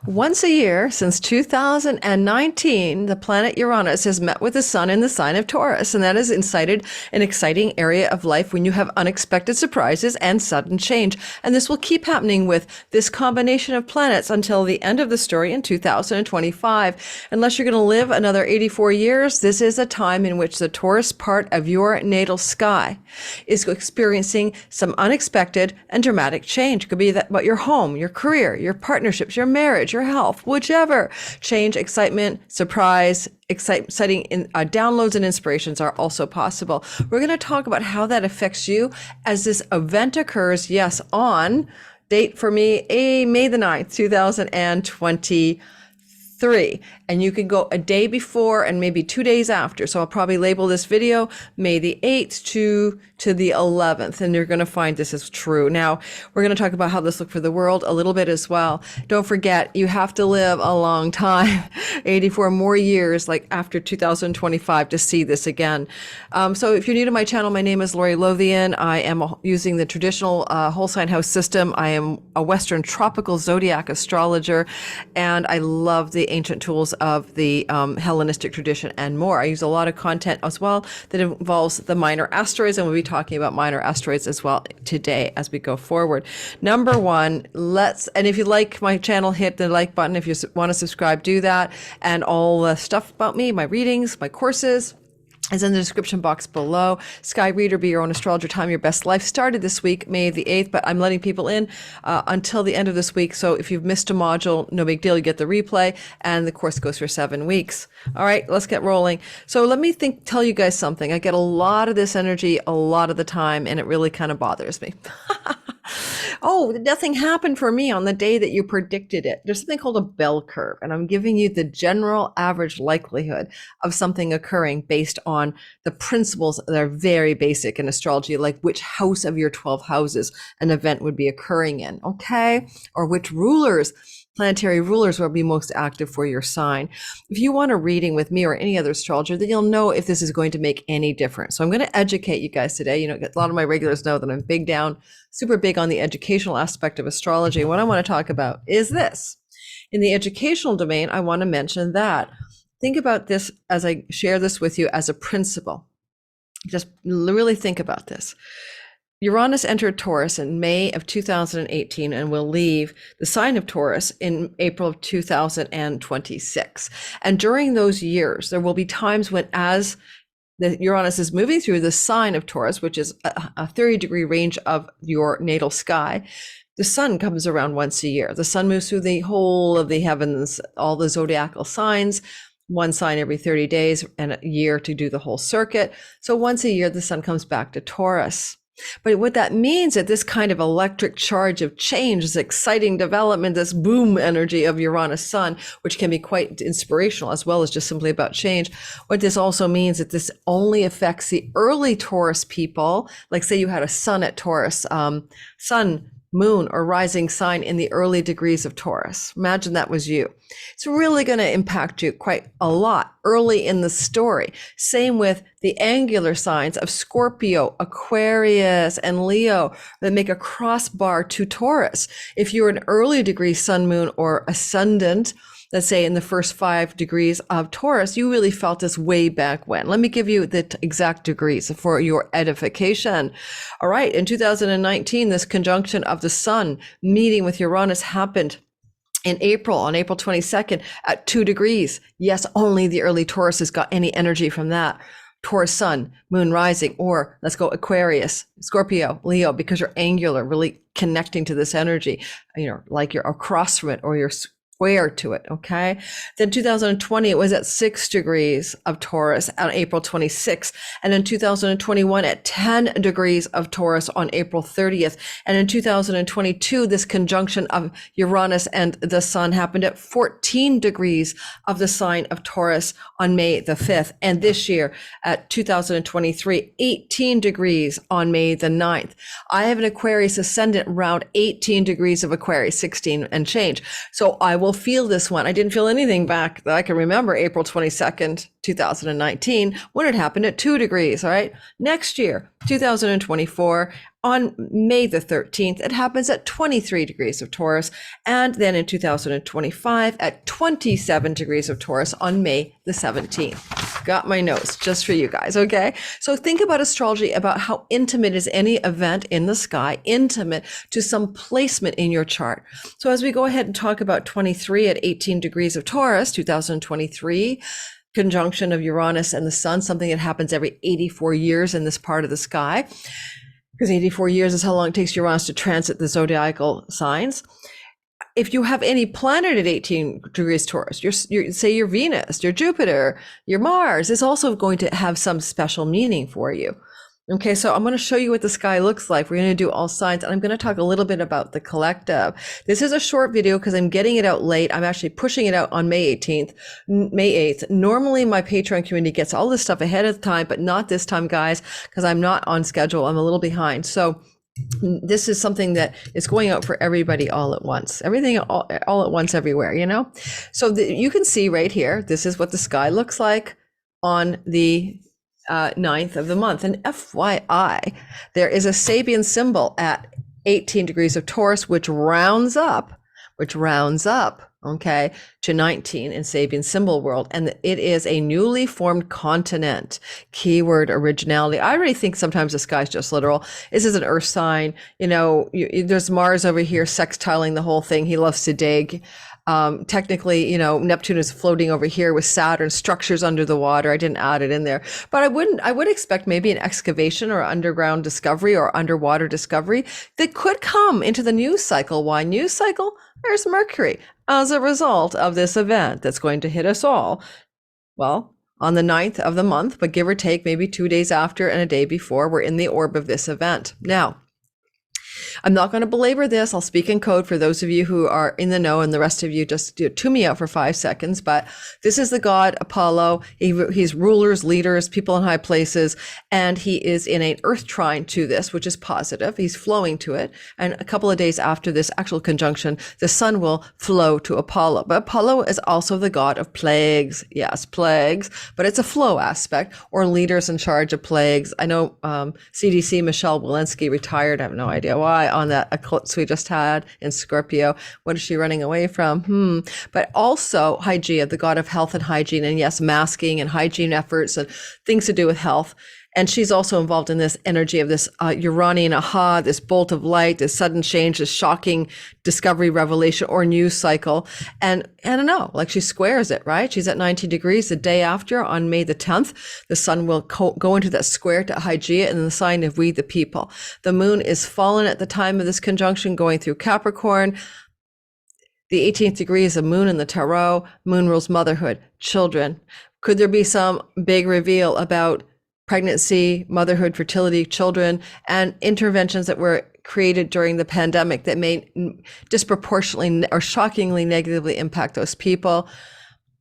Once a year since 2019, the planet Uranus has met with the sun in the sign of Taurus, and that has incited an exciting area of life when you have unexpected surprises and sudden change. And this will keep happening with this combination of planets until the end of the story in 2025. Unless you're going to live another 84 years, this is a time in which the Taurus part of your natal sky is experiencing some unexpected and dramatic change. It could be that about your home, your career, your partnerships, your marriage, your health, whichever. Change, excitement, surprise, exciting downloads and inspirations are also possible. We're going to talk about how that affects you as this event occurs, yes, on date for me, May the 9th, 2023. And you can go a day before and maybe 2 days after. So I'll probably label this video May the 8th to the 11th, and you're going to find this is true. Now, we're going to talk about how this looked for the world a little bit as well. Don't forget, you have to live a long time, 84 more years, like after 2025, to see this again. So if you're new to my channel, my name is Lori Lothian. I am using the traditional whole sign house system. I am a Western tropical zodiac astrologer, and I love the ancient tools of the Hellenistic tradition and more. I use a lot of content as well that involves the minor asteroids, and we'll be talking about minor asteroids as well today as we go forward. Number one, and if you like my channel, hit the like button. If you want to subscribe, do that. And all the stuff about me, my readings, my courses, is in the description box below. Sky Reader, Be Your Own Astrologer, Time Your Best Life started this week, May the 8th, but I'm letting people in until the end of this week. So if you've missed a module, no big deal, you get the replay, and the course goes for 7 weeks. All right, let's get rolling. So let me tell you guys something. I get a lot of this energy a lot of the time, and it really kind of bothers me. Oh, nothing happened for me on the day that you predicted it. There's something called a bell curve, and I'm giving you the general average likelihood of something occurring based on the principles that are very basic in astrology, like which house of your 12 houses an event would be occurring in, okay? Or which planetary rulers will be most active for your sign. If you want a reading with me or any other astrologer, then you'll know if this is going to make any difference. So I'm going to educate you guys today. You know, a lot of my regulars know that I'm super big on the educational aspect of astrology. What I want to talk about is this. In the educational domain, I want to mention that. Think about this as I share this with you as a principle. Just really think about this. Uranus entered Taurus in May of 2018 and will leave the sign of Taurus in April of 2026. And during those years, there will be times when, as the Uranus is moving through the sign of Taurus, which is a 30-degree range of your natal sky, the sun comes around once a year. The sun moves through the whole of the heavens, all the zodiacal signs, one sign every 30 days and a year to do the whole circuit. So once a year, the sun comes back to Taurus. But what that means is this kind of electric charge of change, this exciting development, this boom energy of Uranus sun, which can be quite inspirational as well as just simply about change. What this also means is that this only affects the early Taurus people. Like say you had a sun at Taurus, sun, moon, or rising sign in the early degrees of Taurus. Imagine that was you. It's really going to impact you quite a lot early in the story. Same with the angular signs of Scorpio, Aquarius, and Leo that make a crossbar to Taurus. If you're an early degree sun, moon, or ascendant, let's say in the first 5 degrees of Taurus, you really felt this way back when. Let me give you the exact degrees for your edification. All right, in 2019, this conjunction of the sun meeting with Uranus happened in April, on April 22nd at 2 degrees. Yes, only the early Taurus has got any energy from that. Taurus sun, moon rising, or let's go Aquarius, Scorpio, Leo, because you're angular, really connecting to this energy, you know, like you're across from it or you're square to it, okay? Then 2020, it was at 6 degrees of Taurus on April 26th. And in 2021, at 10 degrees of Taurus on April 30th. And in 2022, this conjunction of Uranus and the sun happened at 14 degrees of the sign of Taurus on May the 5th. And this year, at 2023, 18 degrees on May the 9th. I have an Aquarius ascendant around 18 degrees of Aquarius, 16 and change. So I will feel this one. I didn't feel anything back that I can remember April 22nd, 2019, when it happened at 2 degrees. All right. Next year, 2024, On May the 13th, it happens at 23 degrees of Taurus. And then in 2025 at 27 degrees of Taurus on May the 17th. Got my notes just for you guys, okay? So think about astrology, about how intimate is any event in the sky, intimate to some placement in your chart. So as we go ahead and talk about 23 at 18 degrees of Taurus, 2023, conjunction of Uranus and the sun, something that happens every 84 years in this part of the sky, because 84 years is how long it takes Uranus to transit the zodiacal signs. If you have any planet at 18 degrees Taurus, say your Venus, your Jupiter, your Mars, is also going to have some special meaning for you. Okay, so I'm going to show you what the sky looks like. We're going to do all signs, and I'm going to talk a little bit about the collective. This is a short video because I'm getting it out late. I'm actually pushing it out on May 8th. Normally, my Patreon community gets all this stuff ahead of time, but not this time, guys, because I'm not on schedule. I'm a little behind. So this is something that is going out for everybody all at once. Everything all at once everywhere, you know? So you can see right here, this is what the sky looks like on the 9th of the month. And FYI, there is a Sabian symbol at 18 degrees of Taurus, which rounds up, okay, to 19 in Sabian symbol world. And it is a newly formed continent. Keyword originality. I already think sometimes the sky's just literal. This is an earth sign. You know, there's Mars over here sextiling the whole thing. He loves to dig. Technically, you know, Neptune is floating over here with Saturn, structures under the water. I didn't add it in there, but I would expect maybe an excavation or underground discovery or underwater discovery that could come into the news cycle. Why news cycle? There's Mercury as a result of this event that's going to hit us all. Well, on the 9th of the month, but give or take maybe 2 days after and a day before, we're in the orb of this event. Now, I'm not going to belabor this. I'll speak in code for those of you who are in the know, and the rest of you just tune me out for 5 seconds. But this is the god Apollo. He's rulers, leaders, people in high places, and he is in an earth trine to this, which is positive. He's flowing to it. And a couple of days after this actual conjunction, the sun will flow to Apollo. But Apollo is also the god of plagues. Yes, plagues, but it's a flow aspect, or leaders in charge of plagues. I know CDC Michelle Walensky retired. I have no idea why, on that eclipse we just had in Scorpio. What is she running away from? But also Hygeia, the god of health and hygiene, and yes, masking and hygiene efforts and things to do with health. And she's also involved in this energy of this Uranian aha, this bolt of light, this sudden change, this shocking discovery, revelation, or news cycle. And I don't know, like she squares it, right? She's at 19 degrees the day after on May the 10th. The sun will go into that square to Hygeia in the sign of we the people. The moon is fallen at the time of this conjunction, going through Capricorn. The 18th degree is a moon in the tarot. Moon rules motherhood, children. Could there be some big reveal about pregnancy, motherhood, fertility, children, and interventions that were created during the pandemic that may disproportionately or shockingly negatively impact those people?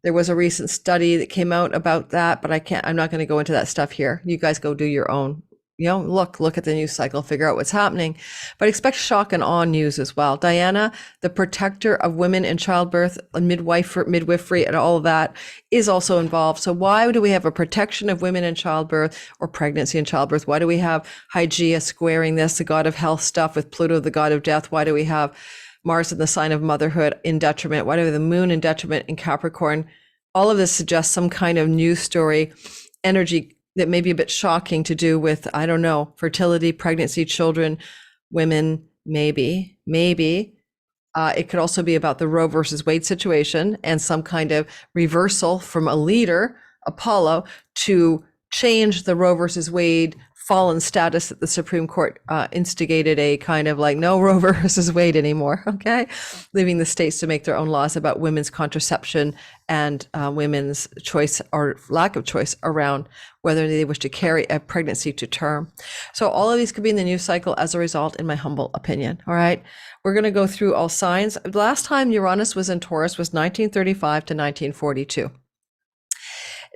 There was a recent study that came out about that, but I'm not going to go into that stuff here. You guys go do your own. You know, look at the news cycle, figure out what's happening, but expect shock and awe news as well. Diana, the protector of women in childbirth, midwifery, and all of that is also involved. So why do we have a protection of women in childbirth or pregnancy and childbirth? Why do we have Hygeia squaring this, the god of health stuff, with Pluto, the god of death? Why do we have Mars in the sign of motherhood in detriment? Why do we have the moon in detriment in Capricorn? All of this suggests some kind of news story energy that may be a bit shocking to do with, I don't know, fertility, pregnancy, children, women, maybe. It could also be about the Roe versus Wade situation and some kind of reversal from a leader, Apollo, to change the Roe versus Wade fallen status that the Supreme Court instigated, a kind of like no Roe versus Wade anymore, okay? Leaving the states to make their own laws about women's contraception and women's choice or lack of choice around whether they wish to carry a pregnancy to term. So all of these could be in the news cycle as a result, in my humble opinion, all right? We're gonna go through all signs. The last time Uranus was in Taurus was 1935 to 1942.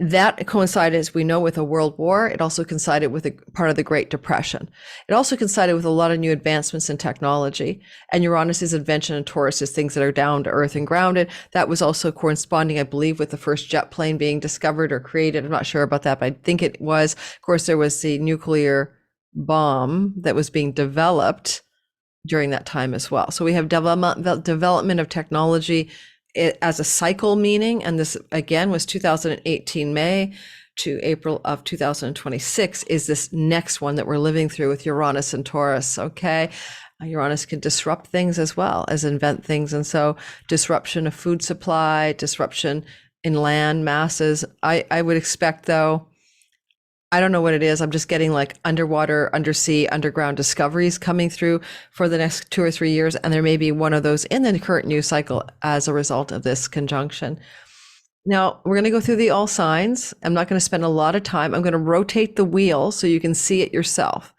That coincided, as we know, with a world war. It also coincided with a part of the Great Depression. It also coincided with a lot of new advancements in technology. And Uranus's invention in Taurus is things that are down to earth and grounded. That was also corresponding, I believe, with the first jet plane being discovered or created. I'm not sure about that, but I think it was. Of course, there was the nuclear bomb that was being developed during that time as well. So we have development of technology as a cycle meaning, and this again was 2018 May to April of 2026 is this next one that we're living through with Uranus and Taurus. Okay. Uranus can disrupt things as well as invent things. And so disruption of food supply, disruption in land masses. I would expect, though, I don't know what it is. I'm just getting like underwater, undersea, underground discoveries coming through for the next 2 or 3 years. And there may be one of those in the current news cycle as a result of this conjunction. Now, we're going to go through the all signs. I'm not going to spend a lot of time. I'm going to rotate the wheel so you can see it yourself.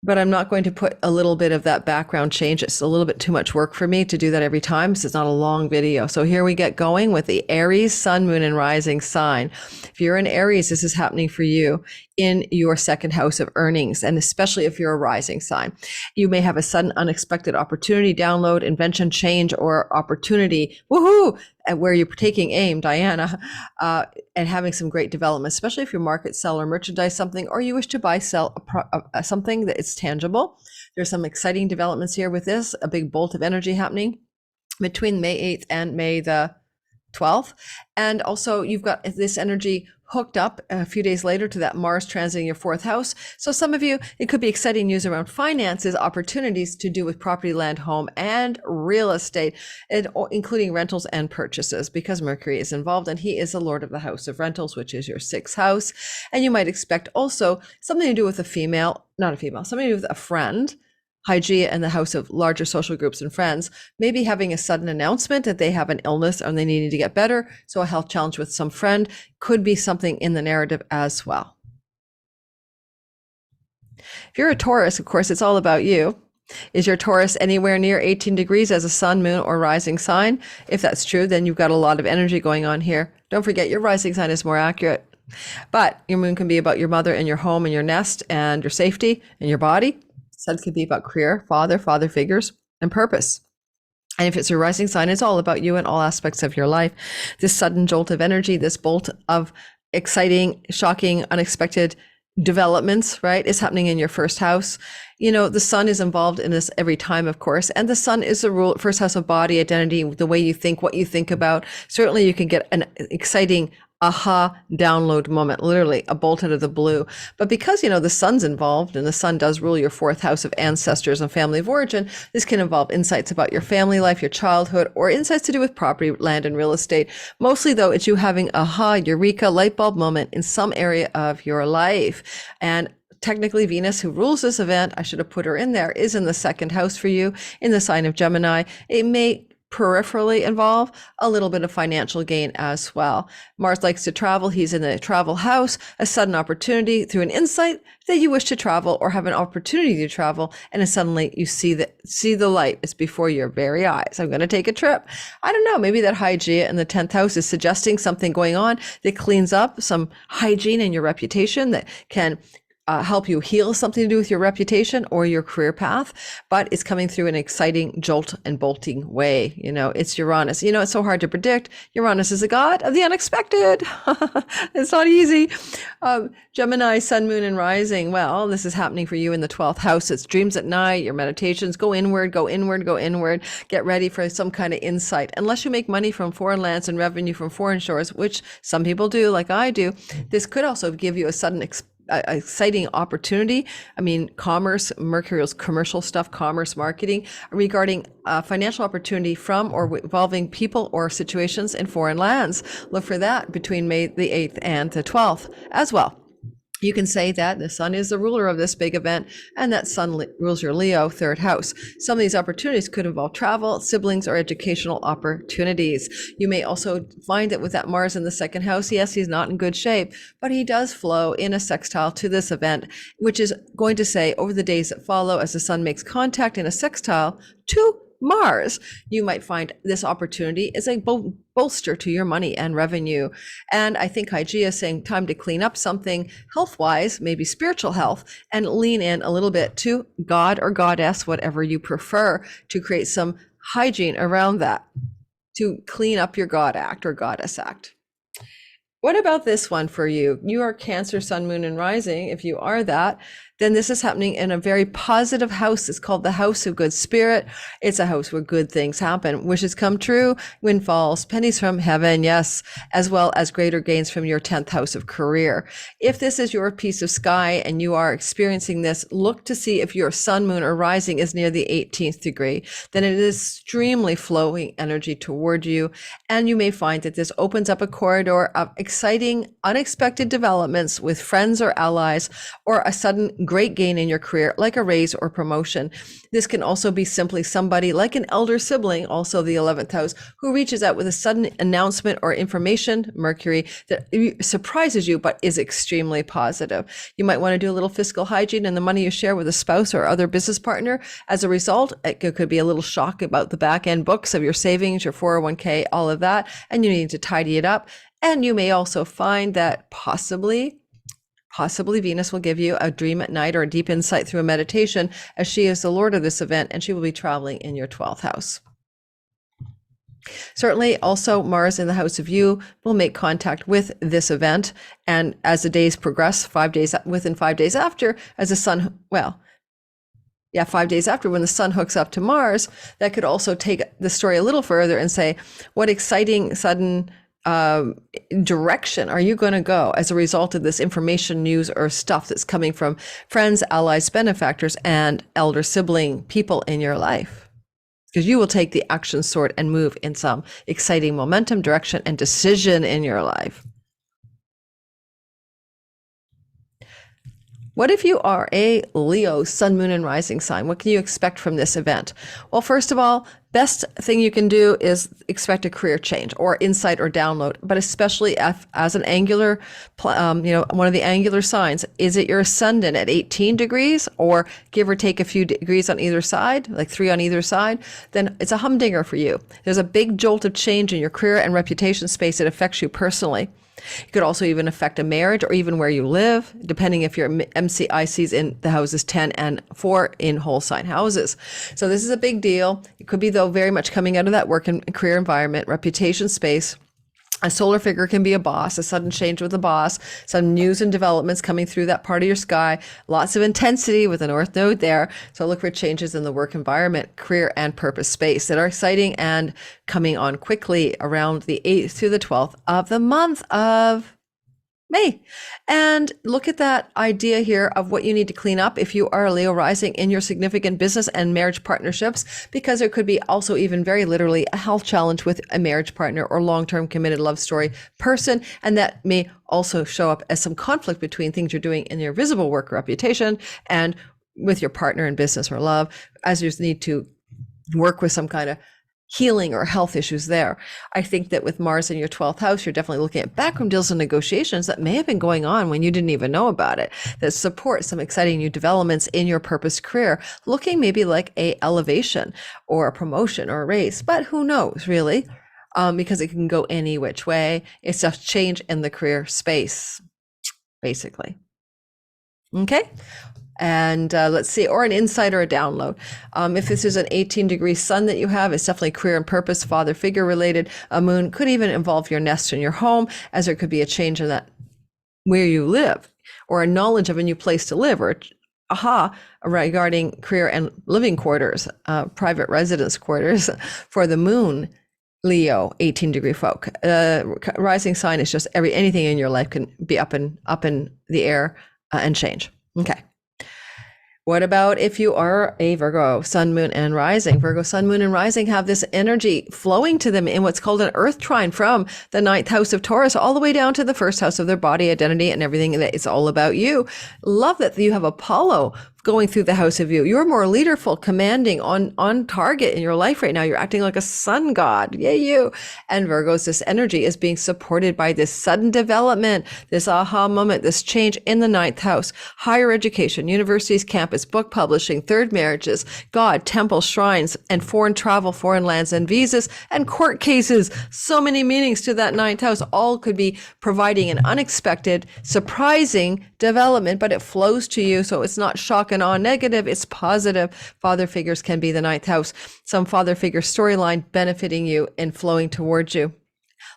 But I'm not going to put a little bit of that background change. It's a little bit too much work for me to do that every time. So it's not a long video. So here we get going with the Aries, Sun, Moon, and Rising sign. If you're in Aries, this is happening for you in your second house of earnings, and especially if you're a rising sign. You may have a sudden unexpected opportunity, download, invention, change, or opportunity, woohoo, and where you're taking aim, Diana, and having some great development, especially if you market, sell, or merchandise something, or you wish to buy, sell something that is tangible. There's some exciting developments here with this, a big bolt of energy happening between May 8th and May the 12th. And also you've got this energy hooked up a few days later to that Mars transiting your fourth house. So some of you, it could be exciting news around finances, opportunities to do with property, land, home, and real estate, including rentals and purchases, because Mercury is involved and he is the Lord of the House of Rentals, which is your sixth house. And you might expect also something to do with something to do with a friend. Hygeia and the house of larger social groups and friends, maybe having a sudden announcement that they have an illness and they need to get better. So a health challenge with some friend could be something in the narrative as well. If you're a Taurus, of course, it's all about you. Is your Taurus anywhere near 18 degrees as a sun, moon, or rising sign? If that's true, then you've got a lot of energy going on here. Don't forget, your rising sign is more accurate. But your moon can be about your mother and your home and your nest and your safety and your body. Sun could be about career, father figures, and purpose. And if it's a rising sign, it's all about you in all aspects of your life. This sudden jolt of energy, this bolt of exciting, shocking, unexpected developments, right, is happening in your first house. You know, the sun is involved in this every time, of course, and the sun is the first house of body, identity, the way you think, what you think about. Certainly you can get an exciting aha download moment, literally a bolt out of the blue. But because, you know, the sun's involved and the sun does rule your fourth house of ancestors and family of origin, this can involve insights about your family life, your childhood, or insights to do with property, land, and real estate. Mostly, though, it's you having aha, eureka, light bulb moment in some area of your life. And technically, Venus, who rules this event, I should have put her in there, is in the second house for you in the sign of Gemini. It may peripherally involve a little bit of financial gain as well. Mars likes to travel. He's in the travel house, a sudden opportunity through an insight that you wish to travel or have an opportunity to travel. And then suddenly you see the light. It's before your very eyes. I'm going to take a trip. I don't know. Maybe that Hygeia in the 10th house is suggesting something going on that cleans up some hygiene in your reputation that can help you heal something to do with your reputation or your career path, but it's coming through an exciting jolt and bolting way. You know, it's Uranus. You know, it's so hard to predict. Uranus is a god of the unexpected. It's not easy. Gemini, sun, moon, and rising. Well, this is happening for you in the 12th house. It's dreams at night, your meditations. Go inward, go inward, go inward. Get ready for some kind of insight. Unless you make money from foreign lands and revenue from foreign shores, which some people do, like I do, this could also give you a sudden exciting opportunity. I mean, commerce, Mercurial's commercial stuff, commerce, marketing, regarding financial opportunity from or involving people or situations in foreign lands. Look for that between May the 8th and the 12th as well. You can say that the sun is the ruler of this big event and that sun rules your Leo third house. Some of these opportunities could involve travel, siblings, or educational opportunities. You may also find that with that Mars in the second house, yes, he's not in good shape, but he does flow in a sextile to this event, which is going to say over the days that follow as the sun makes contact in a sextile to Mars, you might find this opportunity is a bolster to your money and revenue. And I think Hygeia is saying time to clean up something health-wise, maybe spiritual health, and lean in a little bit to God or goddess, whatever you prefer, to create some hygiene around that, to clean up your God act or goddess act. What about this one for you? You are Cancer, sun, moon, and rising. If you are that, then this is happening in a very positive house. It's called the house of good spirit. It's a house where good things happen, wishes come true, windfalls, pennies from heaven, yes, as well as greater gains from your 10th house of career. If this is your piece of sky and you are experiencing this, look to see if your sun, moon, or rising is near the 18th degree. Then it is extremely flowing energy toward you. And you may find that this opens up a corridor of exciting, unexpected developments with friends or allies, or a sudden great gain in your career, like a raise or promotion. This can also be simply somebody like an elder sibling, also the 11th house, who reaches out with a sudden announcement or information, Mercury, that surprises you, but is extremely positive. You might want to do a little fiscal hygiene in the money you share with a spouse or other business partner. As a result, it could be a little shock about the back end books of your savings, your 401k, all of that, and you need to tidy it up. And you may also find that possibly Venus will give you a dream at night or a deep insight through a meditation, as she is the Lord of this event, and she will be traveling in your 12th house. Certainly also Mars in the house of you will make contact with this event. And as the days progress, within 5 days after, as the sun, 5 days after, when the sun hooks up to Mars, that could also take the story a little further and say, what exciting sudden direction are you going to go as a result of this information, news, or stuff that's coming from friends, allies, benefactors, and elder sibling people in your life? Because you will take the action sword and move in some exciting momentum, direction, and decision in your life. What if you are a Leo sun, moon, and rising sign? What can you expect from this event? Well, first of all, best thing you can do is expect a career change or insight or download, but especially as an angular, one of the angular signs. Is it your ascendant at 18 degrees or give or take a few degrees on either side, like 3 on either side? Then it's a humdinger for you. There's a big jolt of change in your career and reputation space that affects you personally. It could also even affect a marriage or even where you live, depending if your MCIC is in the houses 10 and 4 in whole sign houses. So this is a big deal. It could be, though, very much coming out of that work and career environment, reputation space. A solar figure can be a boss, a sudden change with a boss, some news and developments coming through that part of your sky, lots of intensity with a north node there. So look for changes in the work environment, career, and purpose space that are exciting and coming on quickly around the 8th through the 12th of the month of May. And look at that idea here of what you need to clean up if you are a Leo rising in your significant business and marriage partnerships, because there could be also even very literally a health challenge with a marriage partner or long-term committed love story person. And that may also show up as some conflict between things you're doing in your visible work reputation and with your partner in business or love, as you need to work with some kind of healing or health issues there. I think that with Mars in your 12th house, you're definitely looking at backroom deals and negotiations that may have been going on when you didn't even know about it, that support some exciting new developments in your purpose career, looking maybe like a elevation or a promotion or a raise, but who knows really, because it can go any which way. It's just change in the career space, basically. Okay. And let's see, or an insight or a download. If this is an 18-degree sun that you have, it's definitely career and purpose, father figure related. A moon could even involve your nest in your home, as there could be a change in that where you live, or a knowledge of a new place to live, or regarding career and living quarters, private residence quarters for the moon. Leo, 18-degree folk. Rising sign is just anything in your life can be up in the air and change. Okay. What about if you are a Virgo, sun, moon, and rising? Virgo, sun, moon, and rising have this energy flowing to them in what's called an earth trine from the 9th house of Taurus all the way down to the 1st house of their body, identity, and everything that is all about you. Love that you have Apollo going through the house of you. You're more leaderful, commanding, on target in your life right now. You're acting like a sun god. Yay, you. And Virgos, this energy is being supported by this sudden development, this aha moment, this change in the 9th house. Higher education, universities, campus, book publishing, third marriages, God, temple, shrines, and foreign travel, foreign lands, and visas, and court cases. So many meanings to that 9th house. All could be providing an unexpected, surprising development, but it flows to you, so it's not shock and awe negative, it's positive. Father figures can be the 9th house. Some father figure storyline benefiting you and flowing towards you.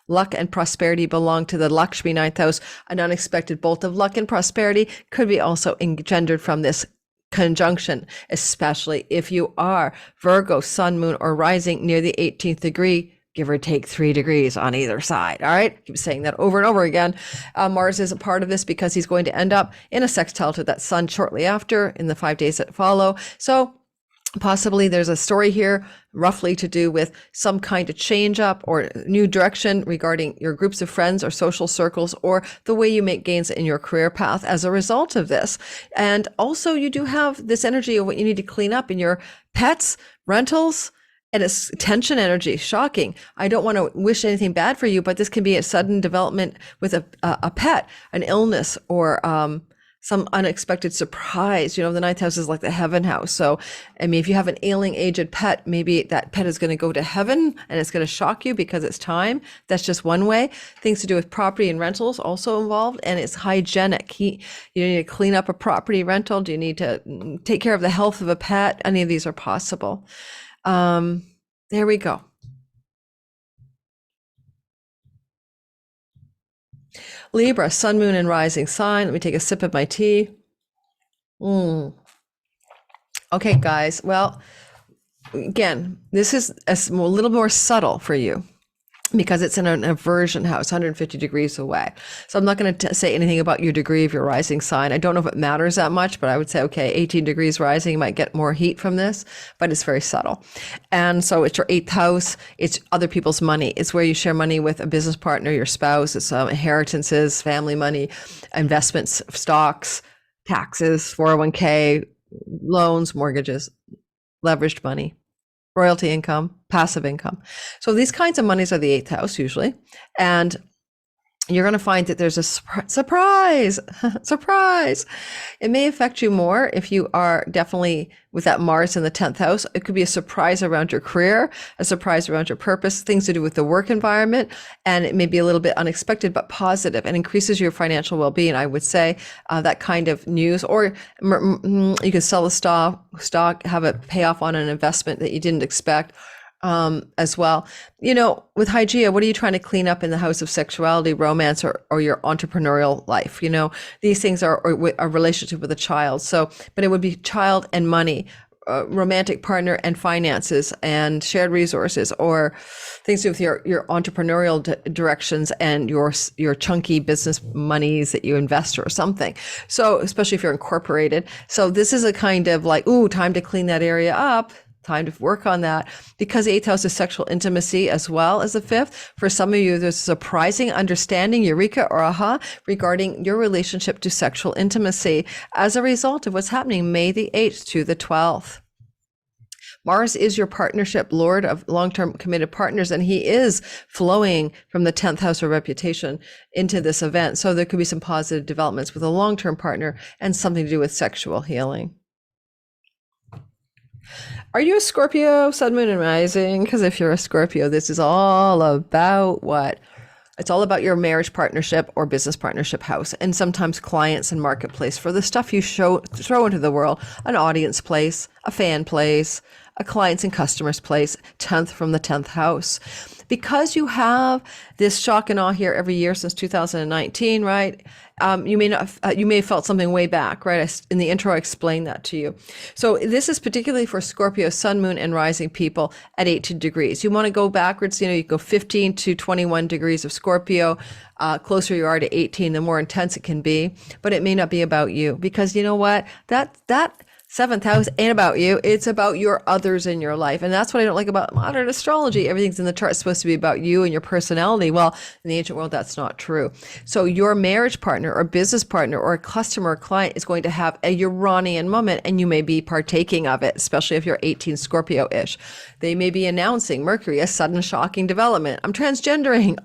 Luck and prosperity belong to the Lakshmi ninth house. An unexpected bolt of luck and prosperity could be also engendered from this conjunction, especially if you are Virgo, sun, moon, or rising near the 18th degree, give or take 3 degrees on either side. All right. Keep saying that over and over again. Mars is a part of this because he's going to end up in a sextile to that sun shortly after in the 5 days that follow. So possibly there's a story here roughly to do with some kind of change up or new direction regarding your groups of friends or social circles or the way you make gains in your career path as a result of this. And also you do have this energy of what you need to clean up in your pets, rentals, and it's tension energy. Shocking. I don't want to wish anything bad for you, but this can be a sudden development with a pet, an illness, or some unexpected surprise. You know, the ninth house is like the heaven house. So, I mean, if you have an ailing, aged pet, maybe that pet is going to go to heaven and it's going to shock you because it's time. That's just one way. Things to do with property and rentals also involved, and it's hygienic. You need to clean up a property rental. Do you need to take care of the health of a pet? Any of these are possible. There we go. Libra, sun, moon, and rising sign. Let me take a sip of my tea. Okay, guys. Well, again, this is a little more subtle for you because it's in an aversion house, 150 degrees away. So I'm not going to say anything about your degree of your rising sign. I don't know if it matters that much, but I would say, okay, 18 degrees rising, you might get more heat from this, but it's very subtle. And so it's your 8th house. It's other people's money. It's where you share money with a business partner, your spouse. It's inheritances, family money, investments, stocks, taxes, 401k, loans, mortgages, leveraged money, royalty income, passive income. So these kinds of monies are the 8th house usually. And you're going to find that there's a surprise. It may affect you more if you are definitely with that Mars in the 10th house. It could be a surprise around your career, a surprise around your purpose, things to do with the work environment. And it may be a little bit unexpected, but positive and increases your financial well-being. I would say that kind of news, or you can sell a stock, have it pay off on an investment that you didn't expect. As well. You know, with Hygeia, what are you trying to clean up in the house of sexuality, romance, or your entrepreneurial life? You know, these things are a relationship with a child. So, but it would be child and money, romantic partner and finances and shared resources, or things to do with your entrepreneurial directions and your chunky business monies that you invest or something. So, especially if you're incorporated. So this is a kind of like, ooh, time to clean that area up. Time to work on that, because the 8th house is sexual intimacy as well as the 5th. For some of you, there's a surprising understanding, eureka or aha, regarding your relationship to sexual intimacy as a result of what's happening May the 8th to the 12th. Mars is your partnership lord of long-term committed partners, and he is flowing from the 10th house of reputation into this event. So there could be some positive developments with a long-term partner and something to do with sexual healing. Are you a Scorpio, sun, moon, and rising? Because if you're a Scorpio, this is all about what? It's all about your marriage partnership or business partnership house, and sometimes clients and marketplace for the stuff you throw into the world, an audience place, a fan place, a clients and customers place, 10th from the 10th house. Because you have this shock and awe here every year since 2019, right? You may have felt something way back, right? In the intro, I explained that to you. So this is particularly for Scorpio, sun, moon, and rising people at 18 degrees. You want to go backwards, you go 15 to 21 degrees of Scorpio. Closer you are to 18, the more intense it can be. But it may not be about you, because you know what? That 7th house ain't about you. It's about your others in your life. And that's what I don't like about modern astrology. Everything's in the chart supposed to be about you and your personality. Well, in the ancient world, that's not true. So your marriage partner or business partner or a customer or client is going to have a Uranian moment, and you may be partaking of it, especially if you're 18 Scorpio-ish. They may be announcing Mercury, a sudden shocking development. I'm transgendering.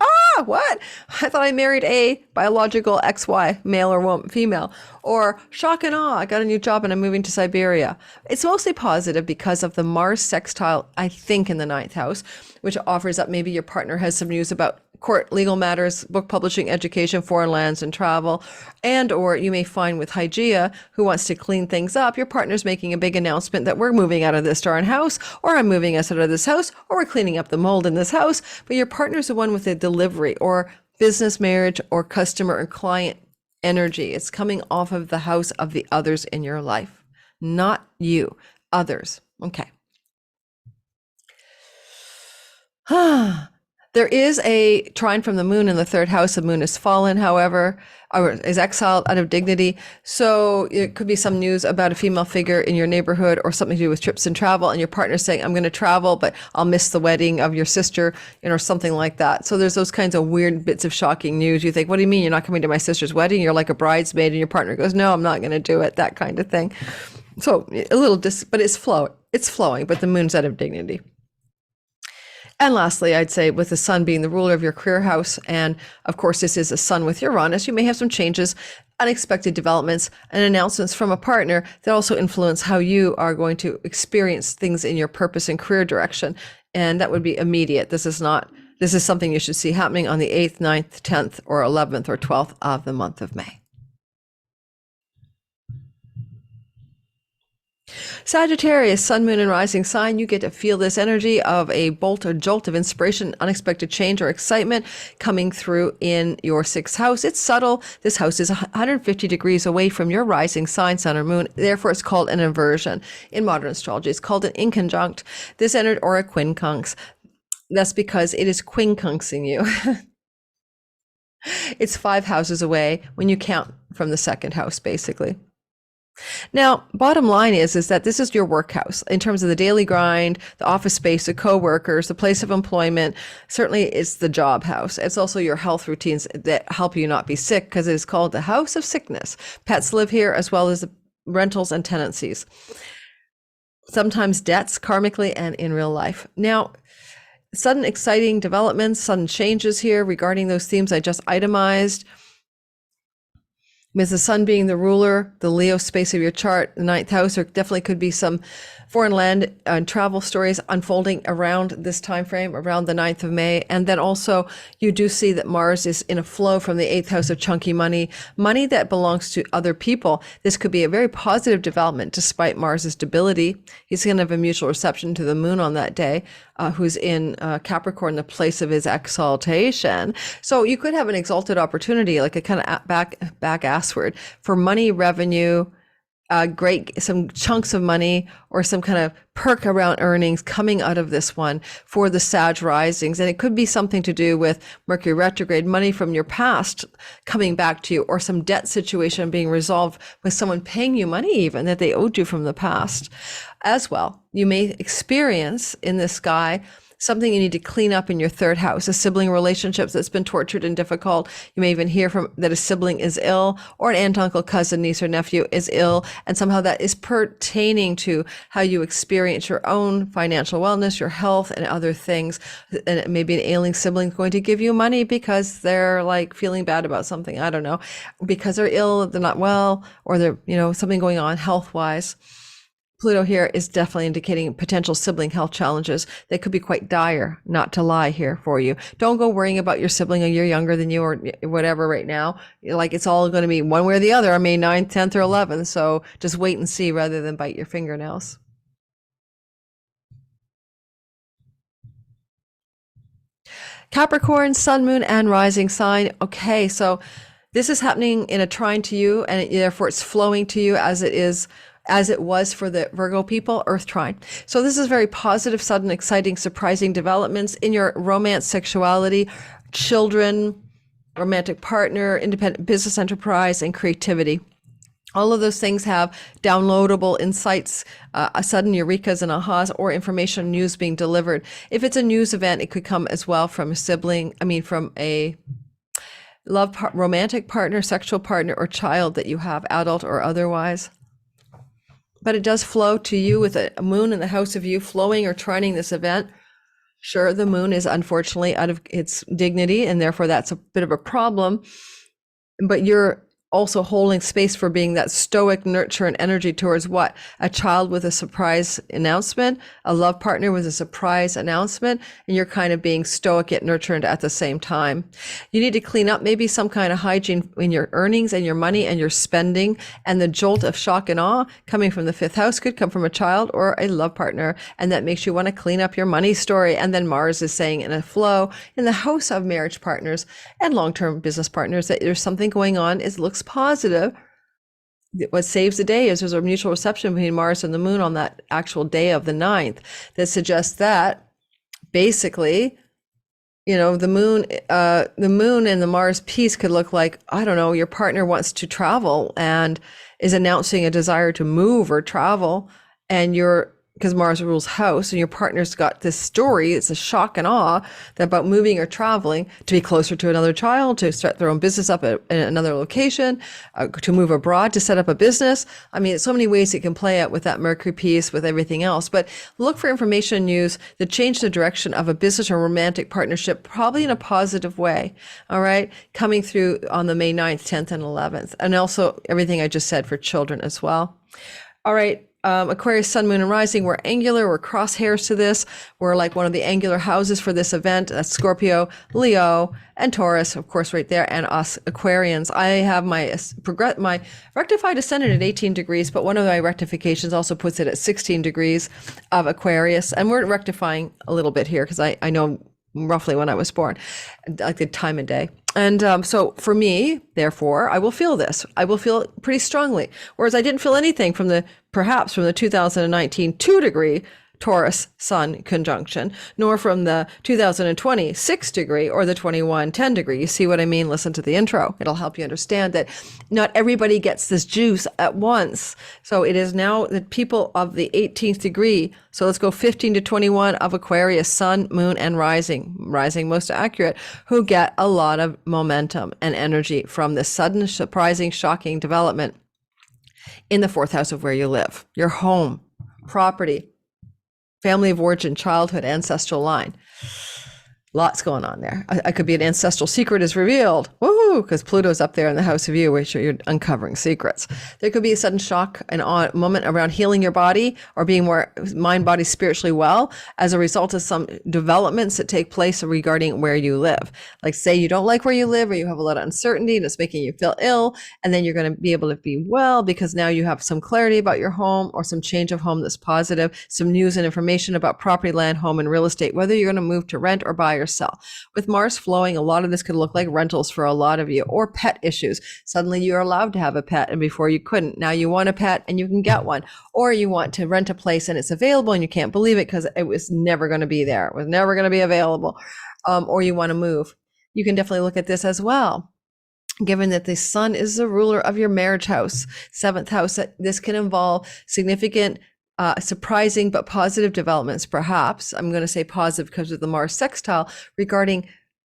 What? I thought I married a biological XY, male or female. Or shock and awe, I got a new job and I'm moving to Siberia. It's mostly positive because of the Mars sextile, I think, in the 9th house, which offers up maybe your partner has some news about court, legal matters, book publishing, education, foreign lands, and travel. And or you may find with Hygeia, who wants to clean things up, your partner's making a big announcement that we're moving out of this darn house, or I'm moving us out of this house, or we're cleaning up the mold in this house. But your partner's the one with the delivery or business, marriage, or customer and client energy. It's coming off of the house of the others in your life, not you, others. Okay. There is a trine from the moon in the third house. The moon is fallen, however, or is exiled out of dignity. So it could be some news about a female figure in your neighborhood or something to do with trips and travel. And your partner's saying, I'm going to travel, but I'll miss the wedding of your sister, or something like that. So there's those kinds of weird bits of shocking news. You think, what do you mean you're not coming to my sister's wedding? You're like a bridesmaid, and your partner goes, no, I'm not going to do it. That kind of thing. So a little, but it's flowing, but the moon's out of dignity. And lastly, I'd say with the sun being the ruler of your career house, and of course, this is a sun with Uranus, you may have some changes, unexpected developments, and announcements from a partner that also influence how you are going to experience things in your purpose and career direction. And that would be immediate. This is something you should see happening on the 8th, 9th, 10th, or 11th, or 12th of the month of May. Sagittarius, sun, moon, and rising sign, you get to feel this energy of a bolt or jolt of inspiration, unexpected change or excitement coming through in your 6th house. It's subtle. This house is 150 degrees away from your rising sign, sun, or moon. Therefore, it's called an inversion. In modern astrology, it's called an inconjunct. This entered or a quincunx. That's because it is quincunxing you. It's 5 houses away when you count from the 2nd house, basically. Now, bottom line is that this is your work house in terms of the daily grind, the office space, the co-workers, the place of employment. Certainly it's the job house. It's also your health routines that help you not be sick, because it is called the house of sickness. Pets live here, as well as the rentals and tenancies. Sometimes debts, karmically and in real life. Now, sudden exciting developments, sudden changes here regarding those themes I just itemized. With the sun being the ruler, the Leo space of your chart, the 9th house, there definitely could be some foreign land and travel stories unfolding around this time frame, around the 9th of May. And then also you do see that Mars is in a flow from the 8th house of chunky money that belongs to other people. This could be a very positive development despite Mars's debility. He's going to have a mutual reception to the moon on that day, who's in Capricorn, the place of his exaltation. So you could have an exalted opportunity, like a kind of back assward for money, revenue, some chunks of money, or some kind of perk around earnings coming out of this one for the Sag risings. And it could be something to do with Mercury retrograde, money from your past coming back to you, or some debt situation being resolved with someone paying you money even that they owed you from the past. As well, you may experience in this sky something you need to clean up in your 3rd house, a sibling relationship that's been tortured and difficult. You may even hear that a sibling is ill, or an aunt, uncle, cousin, niece, or nephew is ill, and somehow that is pertaining to how you experience your own financial wellness, your health, and other things. And it may be an ailing sibling going to give you money because they're like feeling bad about something. I don't know, because they're ill, they're not well, or they're, something going on health-wise. Pluto here is definitely indicating potential sibling health challenges that could be quite dire, not to lie here for you. Don't go worrying about your sibling a year younger than you or whatever right now. Like it's all going to be one way or the other on May 9th, 10th, or 11th. So just wait and see rather than bite your fingernails. Capricorn, sun, moon, and rising sign. Okay, so this is happening in a trine to you, and therefore it's flowing to you as it was for the Virgo people, Earth trine. So this is very positive, sudden, exciting, surprising developments in your romance, sexuality, children, romantic partner, independent business enterprise, and creativity. All of those things have downloadable insights, sudden eurekas and ahas, or information news being delivered. If it's a news event, it could come as well from from a romantic partner, sexual partner, or child that you have, adult or otherwise. But it does flow to you with a moon in the house of you flowing or trining this event. Sure, the moon is unfortunately out of its dignity, and therefore that's a bit of a problem. But you're also holding space for being that stoic nurture and energy towards what? A child with a surprise announcement, a love partner with a surprise announcement, and you're kind of being stoic yet nurturant at the same time. You need to clean up maybe some kind of hygiene in your earnings and your money and your spending, and the jolt of shock and awe coming from the fifth house could come from a child or a love partner, and that makes you want to clean up your money story. And then Mars is saying in a flow in the house of marriage partners and long-term business partners that there's something going on. It looks positive. What saves the day is there's a mutual reception between Mars and the moon on that actual day of the 9th that suggests that basically, you know, the moon and the Mars piece could look like, I don't know, your partner wants to travel and is announcing a desire to move or travel, and because Mars rules house, and your partner's got this story, it's a shock and awe about moving or traveling to be closer to another child, to start their own business up in another location, to move abroad, to set up a business. I mean, so many ways it can play out with that Mercury piece, with everything else. But look for information news that change the direction of a business or romantic partnership, probably in a positive way. All right. Coming through on the May 9th, 10th, and 11th. And also everything I just said for children as well. All right. Aquarius, sun, moon, and rising, we're angular, we're crosshairs to this. We're like one of the angular houses for this event. That's Scorpio, Leo, and Taurus, of course, right there, and us Aquarians. I have my rectified ascendant at 18 degrees, but one of my rectifications also puts it at 16 degrees of Aquarius. And we're rectifying a little bit here because I know roughly when I was born, like the time and day. And so for me, therefore, I will feel this. I will feel it pretty strongly. Whereas I didn't feel anything perhaps from the 2019 2-degree Taurus Sun conjunction, nor from the 2020 6-degree or the 21 10-degree. You see what I mean? Listen to the intro. It'll help you understand that not everybody gets this juice at once. So it is now the people of the 18th degree. So let's go 15 to 21 of Aquarius, sun, moon, and rising most accurate, who get a lot of momentum and energy from this sudden, surprising, shocking development in the fourth house of where you live, your home, property, family of origin, childhood, ancestral line. Lots going on there. I could be an ancestral secret is revealed. Woohoo! Because Pluto's up there in the house of you, where you're uncovering secrets. There could be a sudden shock and awe moment around healing your body or being more mind, body, spiritually well as a result of some developments that take place regarding where you live. Like say you don't like where you live, or you have a lot of uncertainty and it's making you feel ill, and then you're going to be able to be well because now you have some clarity about your home or some change of home that's positive, some news and information about property, land, home, and real estate, whether you're going to move to rent or buy or sell. With Mars flowing, a lot of this could look like rentals for a lot of you, or pet issues. Suddenly you're allowed to have a pet, and before you couldn't. Now you want a pet and you can get one. Or you want to rent a place and it's available and you can't believe it because it was never going to be there. It was never going to be available. Or you want to move. You can definitely look at this as well. Given that the sun is the ruler of your marriage house, 7th house, this can involve significant surprising but positive developments, perhaps. I'm going to say positive because of the Mars sextile regarding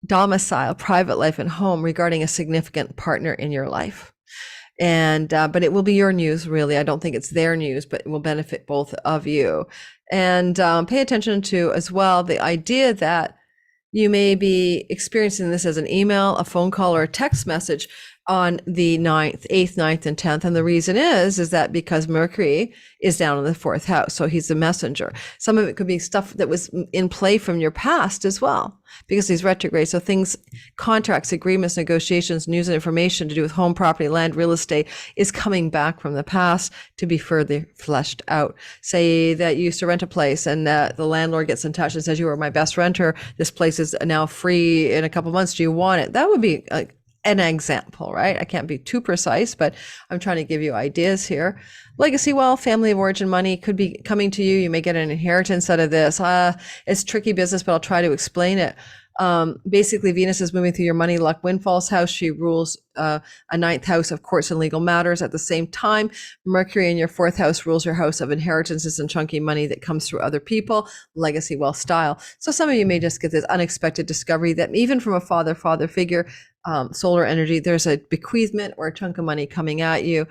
domicile, private life, and home, regarding a significant partner in your life. And but it will be your news, really. I don't think it's their news, but it will benefit both of you. And pay attention to as well the idea that you may be experiencing this as an email, a phone call, or a text message on the 9th, 8th, 9th, and 10th. And the reason is that because Mercury is down in the 4th house. So he's the messenger. Some of it could be stuff that was in play from your past as well, because he's retrograde. So things, contracts, agreements, negotiations, news and information to do with home, property, land, real estate is coming back from the past to be further fleshed out. Say that you used to rent a place and the landlord gets in touch and says, you are my best renter. This place is now free in a couple months. Do you want it? That would be an example, right? I can't be too precise, but I'm trying to give you ideas here. Legacy wealth, family of origin money could be coming to you. You may get an inheritance out of this. It's tricky business, but I'll try to explain it. Basically, Venus is moving through your money luck windfalls house. She rules a 9th house of courts and legal matters. At the same time, Mercury in your 4th house rules your house of inheritances and chunky money that comes through other people, legacy wealth style. So some of you may just get this unexpected discovery that even from a father figure, solar energy, there's a bequeathment or a chunk of money coming at you.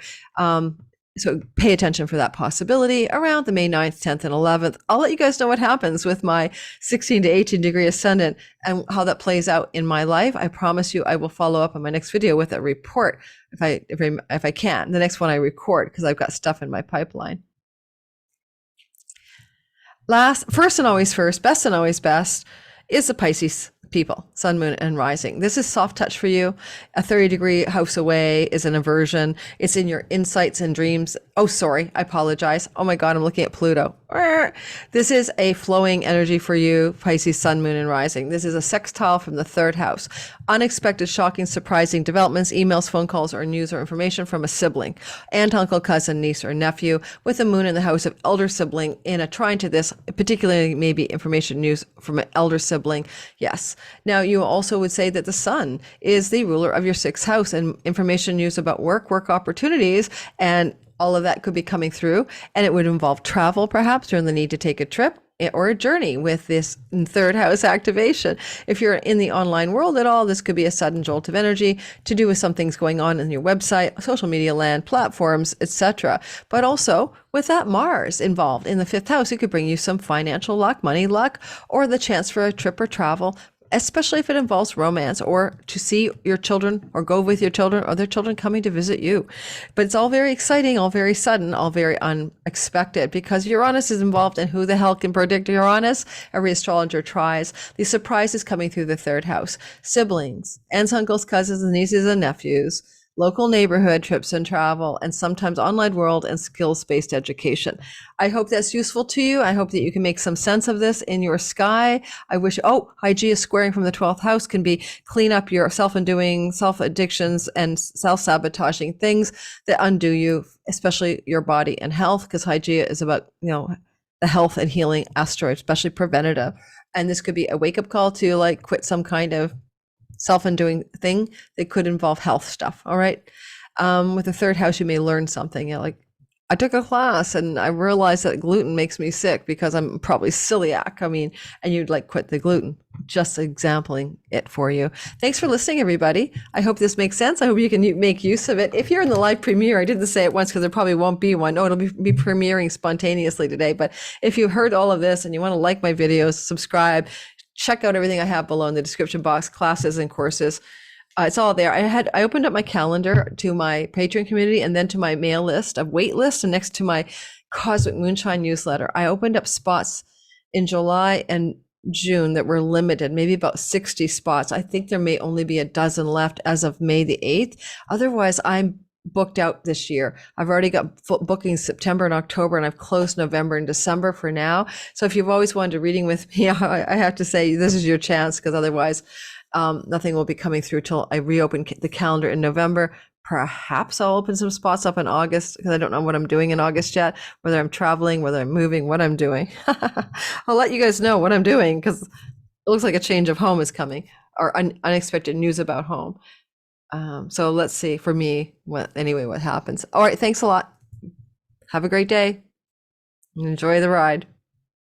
So pay attention for that possibility around the May 9th, 10th, and 11th. I'll let you guys know what happens with my 16 to 18 degree ascendant and how that plays out in my life. I promise you I will follow up on my next video with a report if I can. The next one I record because I've got stuff in my pipeline. First and always first, best and always best is the Pisces people, sun, moon, and rising. This is soft touch for you. A 30-degree house away is an aversion. It's in your insights and dreams. Oh, sorry. I apologize. Oh my God, I'm looking at Pluto. This is a flowing energy for you, Pisces, sun, moon, and rising. This is a sextile from the third house. Unexpected, shocking, surprising developments, emails, phone calls, or news or information from a sibling, aunt, uncle, cousin, niece, or nephew, with the moon in the house of elder sibling in a trine to this, particularly maybe information, news from an elder sibling. Yes. Now, you also would say that the sun is the ruler of your sixth house, and information, news about work opportunities, and all of that could be coming through. And it would involve travel, perhaps, or the need to take a trip or a journey with this third house activation. If you're in the online world at all, this could be a sudden jolt of energy to do with some things going on in your website, social media land, platforms, etc. But also with that Mars involved in the fifth house, it could bring you some financial luck, money luck, or the chance for a trip or travel, especially if it involves romance or to see your children or go with your children or their children coming to visit you. But it's all very exciting, all very sudden, all very unexpected because Uranus is involved, and who the hell can predict Uranus? Every astrologer tries. The surprise is coming through the third house. Siblings, aunts, uncles, cousins, and nieces and nephews, local neighborhood trips and travel, and sometimes online world and skills-based education. I hope that's useful to you. I hope that you can make some sense of this in your sky. I wish, Hygeia squaring from the 12th house can be clean up your self-undoing, self-addictions, and self-sabotaging things that undo you, especially your body and health, because Hygeia is about, the health and healing asteroid, especially preventative. And this could be a wake-up call to like quit some kind of self-undoing thing that could involve health stuff. All right. With the third house, you may learn something. Like, I took a class and I realized that gluten makes me sick because I'm probably celiac. And you'd like quit the gluten. Just exampling it for you. Thanks for listening, everybody. I hope this makes sense. I hope you can make use of it. If you're in the live premiere, I didn't say it once because there probably won't be one. No, it'll be premiering spontaneously today. But if you heard all of this and you want to like my videos, subscribe, check out everything I have below in the description box, classes and courses. It's all there. I opened up my calendar to my Patreon community and then to my mail list, a wait list, and next to my Cosmic Moonshine newsletter. I opened up spots in July and June that were limited, maybe about 60 spots. I think there may only be a dozen left as of May the 8th. Otherwise, I'm booked out this year. I've already got bookings September and October, and I've closed November and December for now. So if you've always wanted a reading with me, I have to say this is your chance, because otherwise nothing will be coming through till I reopen the calendar in November. Perhaps I'll open some spots up in August, because I don't know what I'm doing in August yet, whether I'm traveling, whether I'm moving, what I'm doing. I'll let you guys know what I'm doing, because it looks like a change of home is coming, or unexpected news about home. So let's see for me what happens. All right. Thanks a lot. Have a great day and enjoy the ride.